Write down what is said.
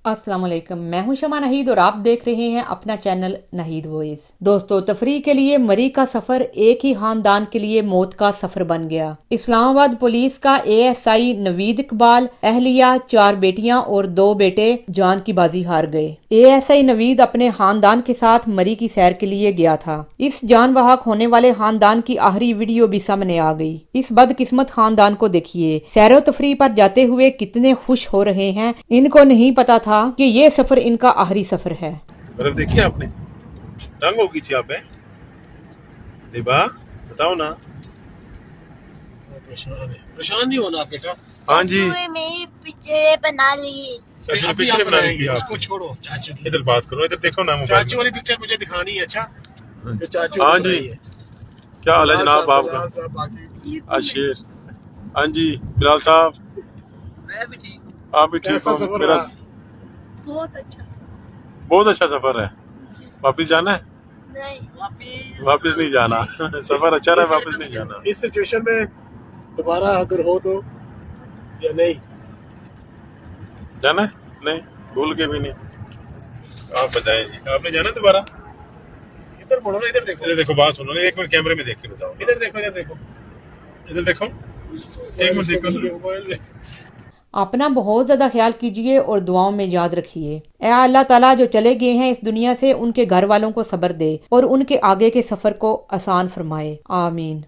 अस्सलाम वालेकुम, मैं हूं शमा नहीद और आप देख रहे हैं अपना चैनल नहीद वॉइस। दोस्तों, तफरीह के लिए मरी का सफर एक ही खानदान के लिए मौत का सफर बन गया। इस्लामाबाद पुलिस का ASI नवीद इकबाल, अहलिया, 4 बेटियां और 2 बेटे जान की बाजी हार गए। ASI नवीद अपने खानदान के साथ मरी की सैर के लिए गया था। इस जान बहक होने वाले खानदान की आखिरी वीडियो भी सामने आ गई। इस बदकिस्मत खानदान को देखिए, सैरो तफरीह पर जाते हुए कितने खुश हो रहे हैं। इनको नहीं पता था कि ये सफर इनका आखिरी सफर है। बर्फ देखी आपने? तंग हो गई थी आप? दिबा बताओ ना। परेशान नहीं होना बेटा। हाँ जी, मेरी पिक्चर बना ली। अच्छा अभी पिक्चर आप बना ली बनाएंगे, थी उसको आपने। छोड़ो। चाचू की इधर बात करो, इधर देखो ना मोबाइल चाचू में। वाली पिक्चर मुझे दिखानी है। अच्छा जो चाचू हाँ ने जी, बनाई है। क्या हाल है जनाब बिलाल आपका? साहब बाकी अशेर, हाँ जी बिलाल साहब, मैं भी ठीक। आप भी ठीक कैसा हो? सफर मेरा रहा? बहुत अच्छा। बहुत अच्छा सफर है। वापिस जाना है? नहीं वापिस नहीं जाना। सफर अच्छा रहा, वापिस नहीं जाना। इस सिचुएशन में दोबारा अगर हो तो या नहीं? जाना है? नहीं, भूल के भी नहीं। आप बताएं जी, आपने जाना दोबारा? इधर बोलो ना, इधर देखो। इधर देखो, बात सुनो ना, एक मिनट कैमरे में देख के बताओ। इधर देखो, इधर देखो। इधर देखो, एक मिनट देखो ना। मोबाइल में अपना बहुत ज़्यादा ख्याल कीजिए और दुआओं में याद रखिए। ऐ अल्लाह ताला, जो चले गए हैं इस दुनिया से, उनके घर वालों को सब्र दे और उनके आगे के सफ़र को आसान फरमाए। आमीन।